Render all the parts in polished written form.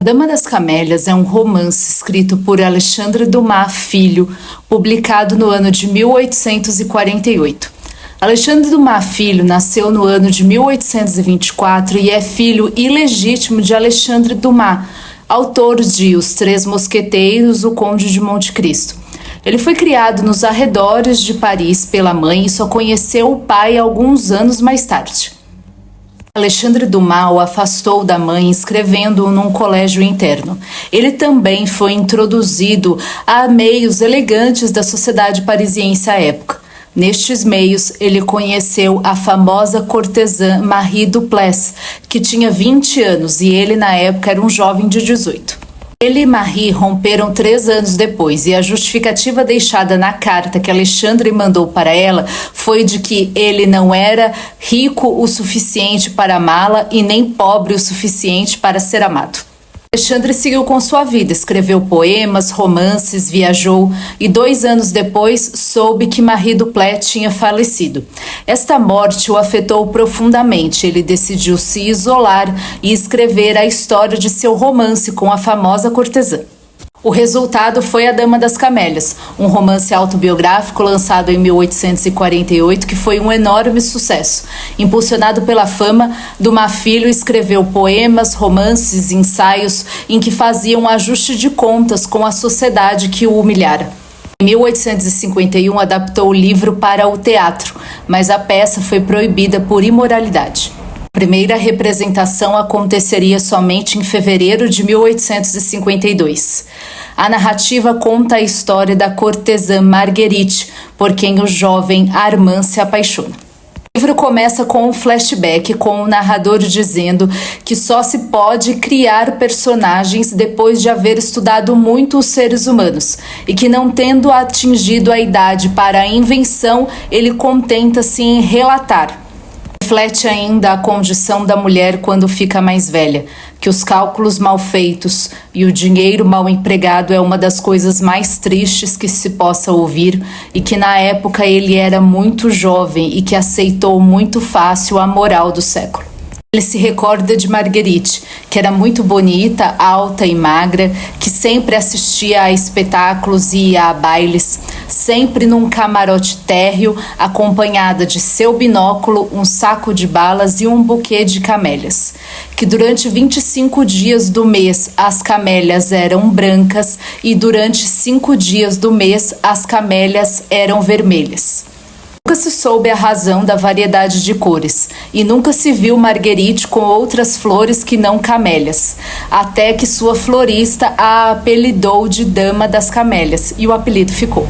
A Dama das Camélias é um romance escrito por Alexandre Dumas Filho, publicado no ano de 1848. Alexandre Dumas Filho nasceu no ano de 1824 e é filho ilegítimo de Alexandre Dumas, autor de Os Três Mosqueteiros, O Conde de Monte Cristo. Ele foi criado nos arredores de Paris pela mãe e só conheceu o pai alguns anos mais tarde. Alexandre Dumas o afastou da mãe, escrevendo-o num colégio interno. Ele também foi introduzido a meios elegantes da sociedade parisiense à época. Nestes meios, ele conheceu a famosa cortesã Marie Duplessis, que tinha 20 anos e ele, na época, era um jovem de 18. Ele e Marie romperam 3 anos depois e a justificativa deixada na carta que Alexandre mandou para ela foi de que ele não era rico o suficiente para amá-la e nem pobre o suficiente para ser amado. Alexandre seguiu com sua vida, escreveu poemas, romances, viajou e 2 anos depois soube que Marie Duplessis tinha falecido. Esta morte o afetou profundamente. Ele decidiu se isolar e escrever a história de seu romance com a famosa cortesã. O resultado foi A Dama das Camélias, um romance autobiográfico lançado em 1848 que foi um enorme sucesso. Impulsionado pela fama, Dumas Filho escreveu poemas, romances e ensaios em que fazia um ajuste de contas com a sociedade que o humilhara. Em 1851 adaptou o livro para o teatro, mas a peça foi proibida por imoralidade. A primeira representação aconteceria somente em fevereiro de 1852. A narrativa conta a história da cortesã Marguerite, por quem o jovem Armand se apaixona. O livro começa com um flashback, com o narrador dizendo que só se pode criar personagens depois de haver estudado muito os seres humanos e que, não tendo atingido a idade para a invenção, ele contenta-se em relatar. Reflete ainda a condição da mulher quando fica mais velha, que os cálculos mal feitos e o dinheiro mal empregado é uma das coisas mais tristes que se possa ouvir e que na época ele era muito jovem e que aceitou muito fácil a moral do século. Ele se recorda de Marguerite, que era muito bonita, alta e magra, que sempre assistia a espetáculos e ia a bailes, sempre num camarote térreo, acompanhada de seu binóculo, um saco de balas e um buquê de camélias. Que durante 25 dias do mês as camélias eram brancas e durante 5 dias do mês as camélias eram vermelhas. Nunca se soube a razão da variedade de cores, e nunca se viu Marguerite com outras flores que não camélias, até que sua florista a apelidou de Dama das Camélias, e o apelido ficou.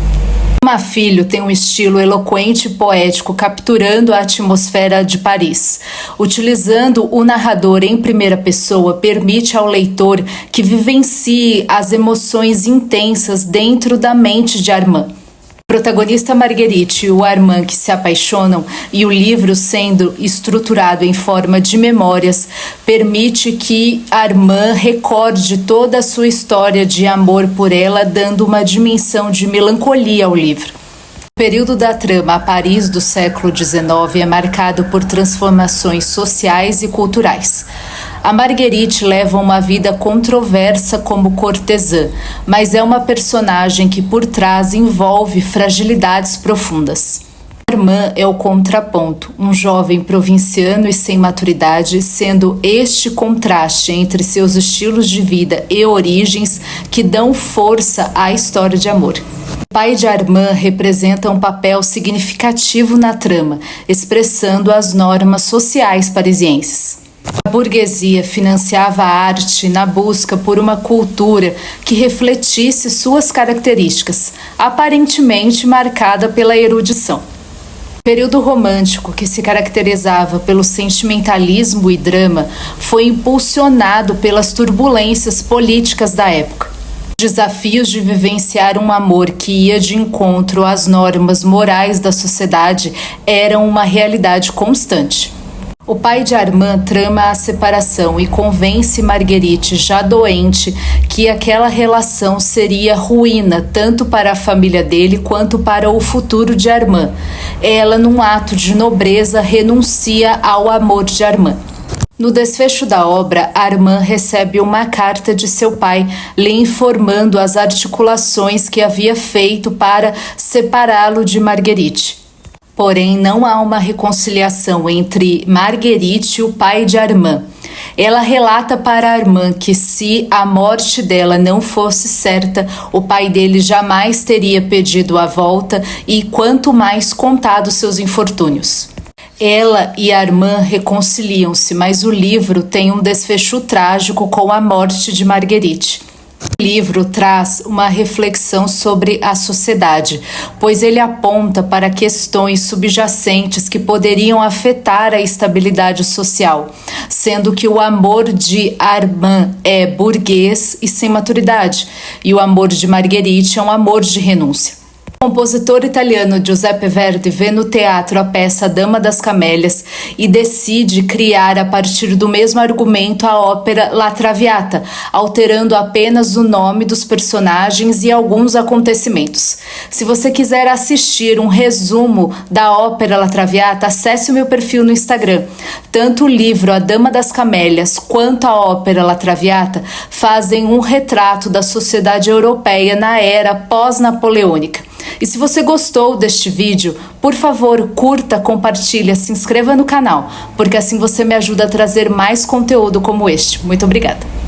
Dumas Filho tem um estilo eloquente e poético, capturando a atmosfera de Paris. Utilizando o narrador em primeira pessoa, permite ao leitor que vivencie as emoções intensas dentro da mente de Armand. O protagonista Marguerite e o Armand que se apaixonam e o livro sendo estruturado em forma de memórias permite que Armand recorde toda a sua história de amor por ela, dando uma dimensão de melancolia ao livro. O período da trama, a Paris do século XIX, é marcado por transformações sociais e culturais. A Marguerite leva uma vida controversa como cortesã, mas é uma personagem que por trás envolve fragilidades profundas. Armand é o contraponto, um jovem provinciano e sem maturidade, sendo este contraste entre seus estilos de vida e origens que dão força à história de amor. O pai de Armand representa um papel significativo na trama, expressando as normas sociais parisienses. A burguesia financiava a arte na busca por uma cultura que refletisse suas características, aparentemente marcada pela erudição. O período romântico, que se caracterizava pelo sentimentalismo e drama, foi impulsionado pelas turbulências políticas da época. Os desafios de vivenciar um amor que ia de encontro às normas morais da sociedade eram uma realidade constante. O pai de Armand trama a separação e convence Marguerite, já doente, que aquela relação seria ruína tanto para a família dele quanto para o futuro de Armand. Ela, num ato de nobreza, renuncia ao amor de Armand. No desfecho da obra, Armand recebe uma carta de seu pai lhe informando as articulações que havia feito para separá-lo de Marguerite. Porém, não há uma reconciliação entre Marguerite e o pai de Armand. Ela relata para Armand que se a morte dela não fosse certa, o pai dele jamais teria pedido a volta e quanto mais contado seus infortúnios. Ela e Armand reconciliam-se, mas o livro tem um desfecho trágico com a morte de Marguerite. O livro traz uma reflexão sobre a sociedade, pois ele aponta para questões subjacentes que poderiam afetar a estabilidade social, sendo que o amor de Armand é burguês e sem maturidade, e o amor de Marguerite é um amor de renúncia. O compositor italiano Giuseppe Verdi vê no teatro a peça Dama das Camélias e decide criar a partir do mesmo argumento a ópera La Traviata, alterando apenas o nome dos personagens e alguns acontecimentos. Se você quiser assistir um resumo da ópera La Traviata, acesse o meu perfil no Instagram. Tanto o livro A Dama das Camélias quanto a ópera La Traviata fazem um retrato da sociedade europeia na era pós-napoleônica. E se você gostou deste vídeo, por favor, curta, compartilhe, se inscreva no canal, porque assim você me ajuda a trazer mais conteúdo como este. Muito obrigada!